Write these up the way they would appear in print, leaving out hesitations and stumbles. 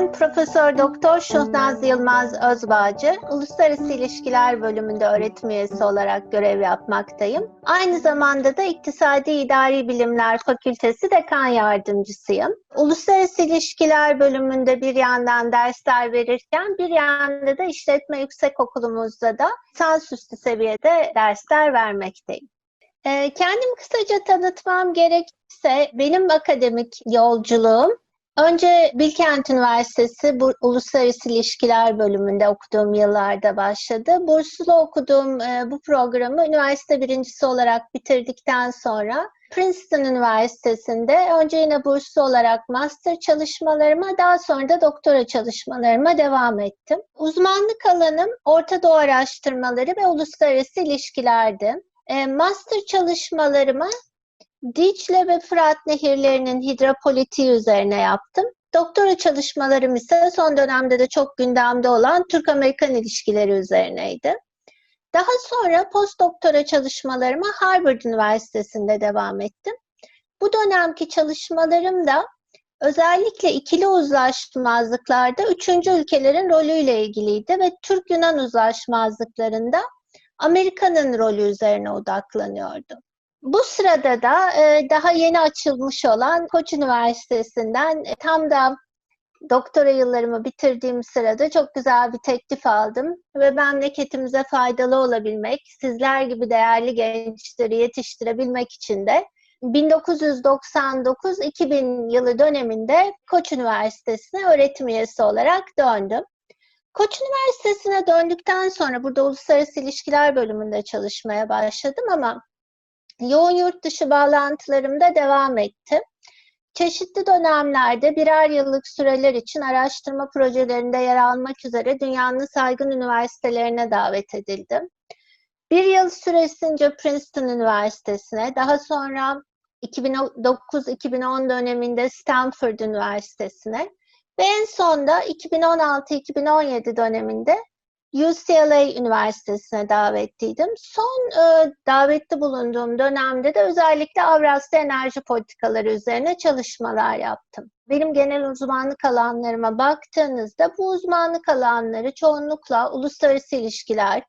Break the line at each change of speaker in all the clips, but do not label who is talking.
Ben Profesör Doktor Şuhnaz Yılmaz Özbağcı, Uluslararası İlişkiler Bölümünde öğretim üyesi olarak görev yapmaktayım. Aynı zamanda da İktisadi İdari Bilimler Fakültesi Dekan Yardımcısıyım. Uluslararası İlişkiler Bölümünde bir yandan dersler verirken bir yanda da İşletme Yüksekokulumuzda da lisansüstü seviyede dersler vermekteyim. Kendimi kısaca tanıtmam gerekirse benim akademik yolculuğum önce Bilkent Üniversitesi Uluslararası İlişkiler Bölümünde okuduğum yıllarda başladı. Burslu okuduğum bu programı üniversite birincisi olarak bitirdikten sonra Princeton Üniversitesi'nde önce yine burslu olarak master çalışmalarıma, daha sonra da doktora çalışmalarıma devam ettim. Uzmanlık alanım Orta Doğu araştırmaları ve uluslararası ilişkilerdi. Master çalışmalarımı Dicle ve Fırat nehirlerinin hidropolitiği üzerine yaptım. Doktora çalışmalarım ise son dönemde de çok gündemde olan Türk-Amerikan ilişkileri üzerineydi. Daha sonra postdoktora çalışmalarıma Harvard Üniversitesi'nde devam ettim. Bu dönemki çalışmalarım da özellikle ikili uzlaşmazlıklarda üçüncü ülkelerin rolüyle ilgiliydi ve Türk-Yunan uzlaşmazlıklarında Amerika'nın rolü üzerine odaklanıyordu. Bu sırada da daha yeni açılmış olan Koç Üniversitesi'nden tam da doktora yıllarımı bitirdiğim sırada çok güzel bir teklif aldım ve memleketimize faydalı olabilmek, sizler gibi değerli gençleri yetiştirebilmek için de 1999-2000 yılı döneminde Koç Üniversitesi'ne öğretim üyesi olarak döndüm. Koç Üniversitesi'ne döndükten sonra burada Uluslararası İlişkiler Bölümünde çalışmaya başladım ama yoğun yurt dışı bağlantılarımda devam ettim. Çeşitli dönemlerde birer yıllık süreler için araştırma projelerinde yer almak üzere dünyanın saygın üniversitelerine davet edildim. Bir yıl süresince Princeton Üniversitesi'ne, daha sonra 2009-2010 döneminde Stanford Üniversitesi'ne ve en son da 2016-2017 döneminde UCLA Üniversitesi'ne davetliydim. Son davetli bulunduğum dönemde de özellikle Avrasya enerji politikaları üzerine çalışmalar yaptım. Benim genel uzmanlık alanlarıma baktığınızda bu uzmanlık alanları çoğunlukla uluslararası ilişkiler,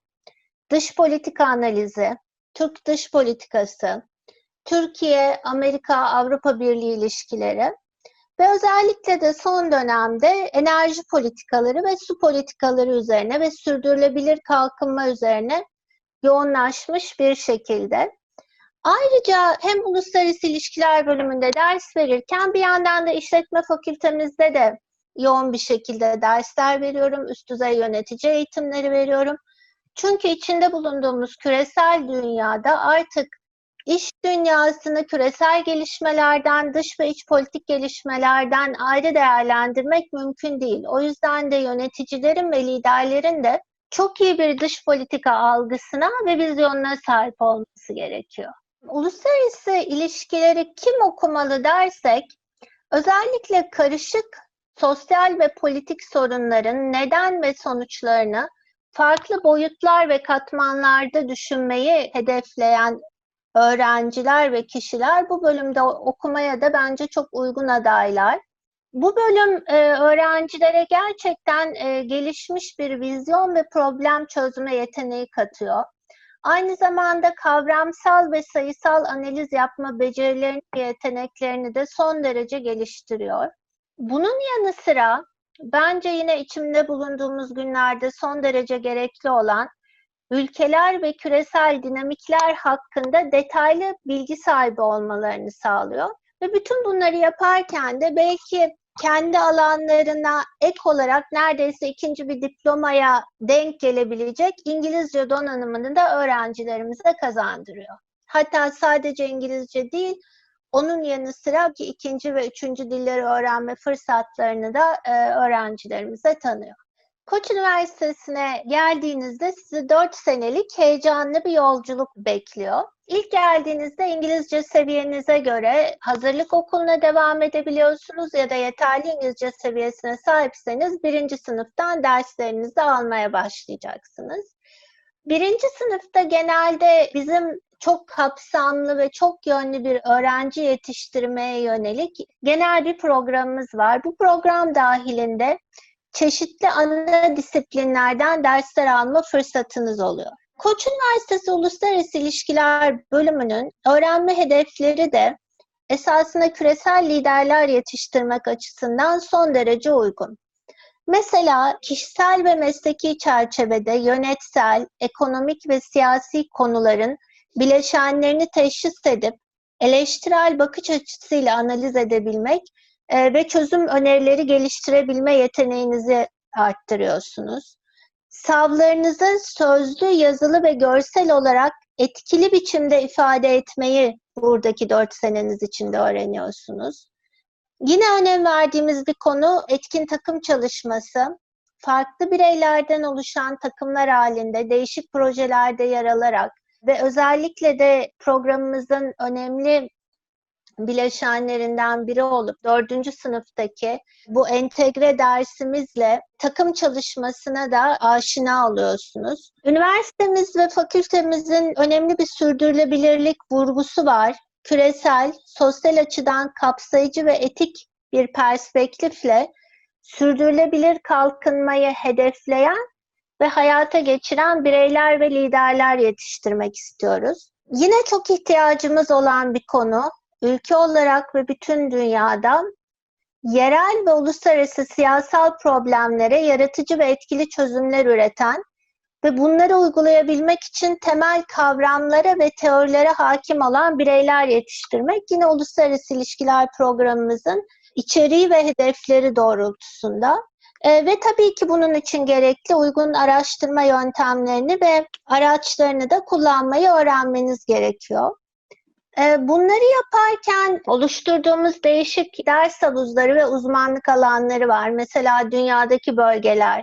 dış politika analizi, Türk dış politikası, Türkiye, Amerika, Avrupa Birliği ilişkileri ve özellikle de son dönemde enerji politikaları ve su politikaları üzerine ve sürdürülebilir kalkınma üzerine yoğunlaşmış bir şekilde. Ayrıca hem Uluslararası İlişkiler Bölümünde ders verirken bir yandan da işletme fakültemizde de yoğun bir şekilde dersler veriyorum, üst düzey yönetici eğitimleri veriyorum. Çünkü içinde bulunduğumuz küresel dünyada artık İş dünyasını küresel gelişmelerden, dış ve iç politik gelişmelerden ayrı değerlendirmek mümkün değil. O yüzden de yöneticilerin ve liderlerin de çok iyi bir dış politika algısına ve vizyonuna sahip olması gerekiyor. Uluslararası ilişkileri kim okumalı dersek, özellikle karışık sosyal ve politik sorunların neden ve sonuçlarını farklı boyutlar ve katmanlarda düşünmeyi hedefleyen öğrenciler ve kişiler bu bölümde okumaya da bence çok uygun adaylar. Bu bölüm öğrencilere gerçekten gelişmiş bir vizyon ve problem çözme yeteneği katıyor. Aynı zamanda kavramsal ve sayısal analiz yapma becerilerini ve yeteneklerini de son derece geliştiriyor. Bunun yanı sıra bence yine içinde bulunduğumuz günlerde son derece gerekli olan ülkeler ve küresel dinamikler hakkında detaylı bilgi sahibi olmalarını sağlıyor. Ve bütün bunları yaparken de belki kendi alanlarına ek olarak neredeyse ikinci bir diplomaya denk gelebilecek İngilizce donanımını da öğrencilerimize kazandırıyor. Hatta sadece İngilizce değil, onun yanı sıra ki ikinci ve üçüncü dilleri öğrenme fırsatlarını da öğrencilerimize tanıyor. Koç Üniversitesi'ne geldiğinizde sizi 4 senelik heyecanlı bir yolculuk bekliyor. İlk geldiğinizde İngilizce seviyenize göre hazırlık okuluna devam edebiliyorsunuz ya da yeterli İngilizce seviyesine sahipseniz birinci sınıftan derslerinizi almaya başlayacaksınız. Birinci sınıfta genelde bizim çok kapsamlı ve çok yönlü bir öğrenci yetiştirmeye yönelik genel bir programımız var. Bu program dahilinde çeşitli ana disiplinlerden dersler alma fırsatınız oluyor. Koç Üniversitesi Uluslararası İlişkiler bölümünün öğrenme hedefleri de esasında küresel liderler yetiştirmek açısından son derece uygun. Mesela kişisel ve mesleki çerçevede yönetsel, ekonomik ve siyasi konuların bileşenlerini teşhis edip eleştirel bakış açısıyla analiz edebilmek ve çözüm önerileri geliştirebilme yeteneğinizi arttırıyorsunuz. Savlarınızı sözlü, yazılı ve görsel olarak etkili biçimde ifade etmeyi buradaki 4 seneniz içinde öğreniyorsunuz. Yine önem verdiğimiz bir konu etkin takım çalışması. Farklı bireylerden oluşan takımlar halinde değişik projelerde yer alarak ve özellikle de programımızın önemli bileşenlerinden biri olup 4. sınıftaki bu entegre dersimizle takım çalışmasına da aşina oluyorsunuz. Üniversitemiz ve fakültemizin önemli bir sürdürülebilirlik vurgusu var. Küresel, sosyal açıdan kapsayıcı ve etik bir perspektifle sürdürülebilir kalkınmayı hedefleyen ve hayata geçiren bireyler ve liderler yetiştirmek istiyoruz. Yine çok ihtiyacımız olan bir konu, ülke olarak ve bütün dünyada yerel ve uluslararası siyasal problemlere yaratıcı ve etkili çözümler üreten ve bunları uygulayabilmek için temel kavramlara ve teorilere hakim olan bireyler yetiştirmek yine uluslararası ilişkiler programımızın içeriği ve hedefleri doğrultusunda. Ve tabii ki bunun için gerekli uygun araştırma yöntemlerini ve araçlarını da kullanmayı öğrenmeniz gerekiyor. Bunları yaparken oluşturduğumuz değişik ders havuzları ve uzmanlık alanları var. Mesela dünyadaki bölgeler,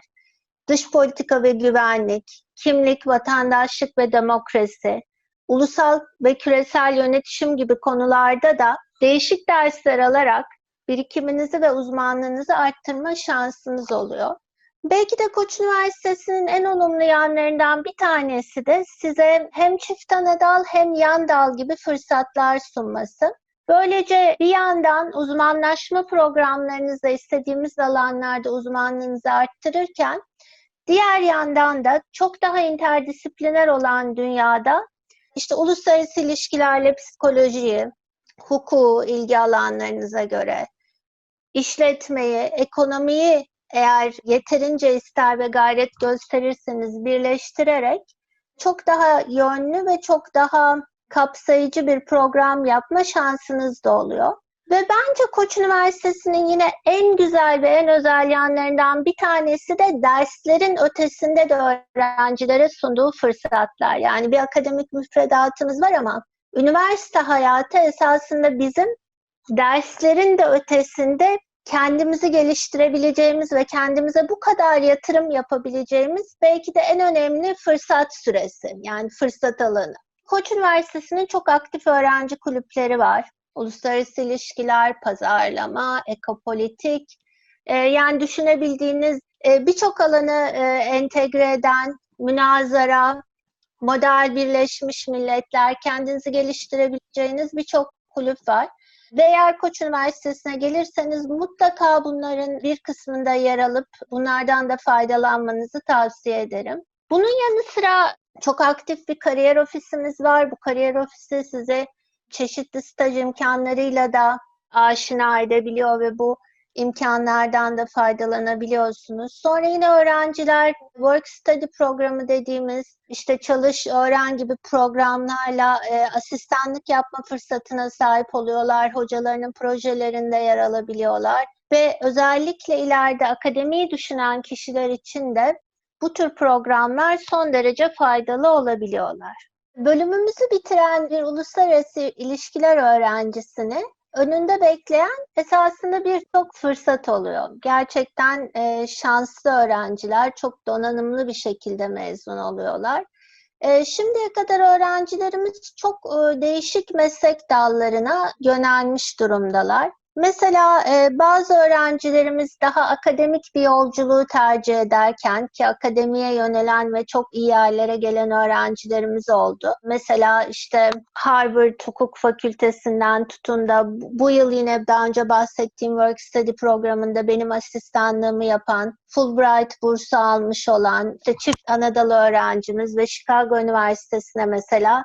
dış politika ve güvenlik, kimlik, vatandaşlık ve demokrasi, ulusal ve küresel yönetişim gibi konularda da değişik dersler alarak birikiminizi ve uzmanlığınızı arttırma şansınız oluyor. Belki de Koç Üniversitesi'nin en olumlu yanlarından bir tanesi de size hem çift ana dal hem yan dal gibi fırsatlar sunması. Böylece bir yandan uzmanlaşma programlarınızda istediğimiz alanlarda uzmanlığınızı arttırırken diğer yandan da çok daha interdisipliner olan dünyada işte uluslararası ilişkilerle psikolojiyi, hukuku ilgi alanlarınıza göre, işletmeyi, ekonomiyi eğer yeterince ister ve gayret gösterirseniz birleştirerek çok daha yönlü ve çok daha kapsayıcı bir program yapma şansınız da oluyor. Ve bence Koç Üniversitesi'nin yine en güzel ve en özel yanlarından bir tanesi de derslerin ötesinde de öğrencilere sunduğu fırsatlar. Yani bir akademik müfredatımız var ama üniversite hayatı esasında bizim derslerin de ötesinde kendimizi geliştirebileceğimiz ve kendimize bu kadar yatırım yapabileceğimiz belki de en önemli fırsat süresi, yani fırsat alanı. Koç Üniversitesi'nin çok aktif öğrenci kulüpleri var. Uluslararası ilişkiler, pazarlama, ekopolitik, yani düşünebildiğiniz birçok alanı entegre eden, münazara, model Birleşmiş Milletler, kendinizi geliştirebileceğiniz birçok kulüp var. Ve eğer Koç Üniversitesi'ne gelirseniz mutlaka bunların bir kısmında yer alıp bunlardan da faydalanmanızı tavsiye ederim. Bunun yanı sıra çok aktif bir kariyer ofisimiz var. Bu kariyer ofisi size çeşitli staj imkanlarıyla da aşina edebiliyor ve bu imkanlardan da faydalanabiliyorsunuz. Sonra yine öğrenciler work study programı dediğimiz işte çalış, öğren gibi programlarla asistanlık yapma fırsatına sahip oluyorlar. Hocalarının projelerinde yer alabiliyorlar. Ve özellikle ileride akademiyi düşünen kişiler için de bu tür programlar son derece faydalı olabiliyorlar. Bölümümüzü bitiren bir uluslararası ilişkiler öğrencisini önünde bekleyen esasında birçok fırsat oluyor. Gerçekten şanslı öğrenciler çok donanımlı bir şekilde mezun oluyorlar. Şimdiye kadar öğrencilerimiz çok değişik meslek dallarına yönelmiş durumdalar. Mesela bazı öğrencilerimiz daha akademik bir yolculuğu tercih ederken ki akademiye yönelen ve çok iyi yerlere gelen öğrencilerimiz oldu. Mesela işte Harvard Hukuk Fakültesinden tutun da bu yıl yine daha önce bahsettiğim Work Study programında benim asistanlığımı yapan, Fulbright bursu almış olan işte çift Anadolu öğrencimiz ve Chicago Üniversitesi'ne mesela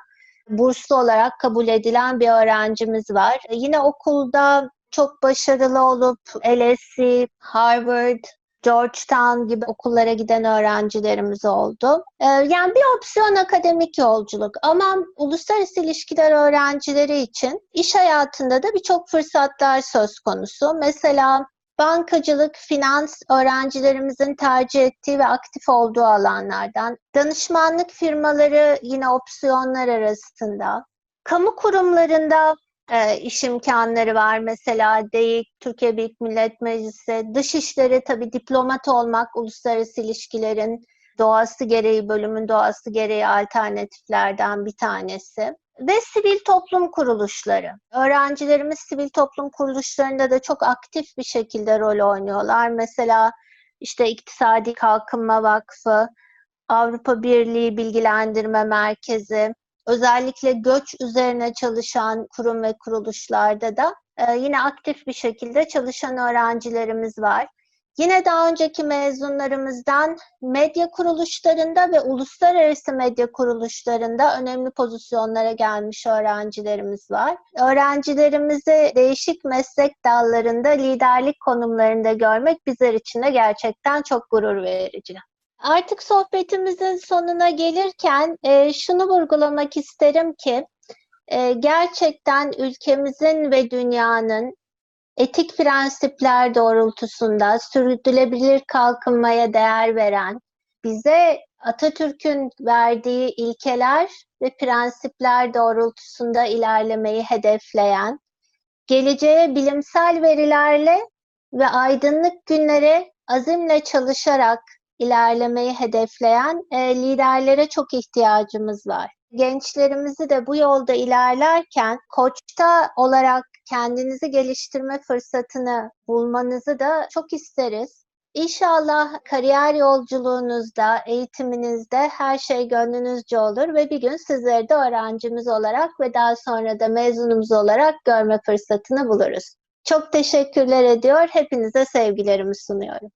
burslu olarak kabul edilen bir öğrencimiz var. Yine okulda çok başarılı olup LSE, Harvard, Georgetown gibi okullara giden öğrencilerimiz oldu. Yani bir opsiyon akademik yolculuk ama uluslararası ilişkiler öğrencileri için iş hayatında da birçok fırsatlar söz konusu. Mesela bankacılık, finans öğrencilerimizin tercih ettiği ve aktif olduğu alanlardan. Danışmanlık firmaları yine opsiyonlar arasında. Kamu kurumlarında iş imkanları var. Mesela DEİK, Türkiye Büyük Millet Meclisi, Dışişleri tabii diplomat olmak, uluslararası ilişkilerin doğası gereği, bölümün doğası gereği alternatiflerden bir tanesi. Ve sivil toplum kuruluşları. Öğrencilerimiz sivil toplum kuruluşlarında da çok aktif bir şekilde rol oynuyorlar. Mesela işte İktisadi Kalkınma Vakfı, Avrupa Birliği Bilgilendirme Merkezi, özellikle göç üzerine çalışan kurum ve kuruluşlarda da yine aktif bir şekilde çalışan öğrencilerimiz var. Yine daha önceki mezunlarımızdan medya kuruluşlarında ve uluslararası medya kuruluşlarında önemli pozisyonlara gelmiş öğrencilerimiz var. Öğrencilerimizi değişik meslek dallarında liderlik konumlarında görmek bizler için de gerçekten çok gurur verici. Artık sohbetimizin sonuna gelirken şunu vurgulamak isterim ki gerçekten ülkemizin ve dünyanın etik prensipler doğrultusunda sürdürülebilir kalkınmaya değer veren, bize Atatürk'ün verdiği ilkeler ve prensipler doğrultusunda ilerlemeyi hedefleyen, geleceğe bilimsel verilerle ve aydınlık günlere azimle çalışarak ilerlemeyi hedefleyen liderlere çok ihtiyacımız var. Gençlerimizi de bu yolda ilerlerken koçta olarak kendinizi geliştirme fırsatını bulmanızı da çok isteriz. İnşallah kariyer yolculuğunuzda, eğitiminizde her şey gönlünüzce olur ve bir gün sizleri de öğrencimiz olarak ve daha sonra da mezunumuz olarak görme fırsatını buluruz. Çok teşekkürler ediyor, hepinize sevgilerimi sunuyorum.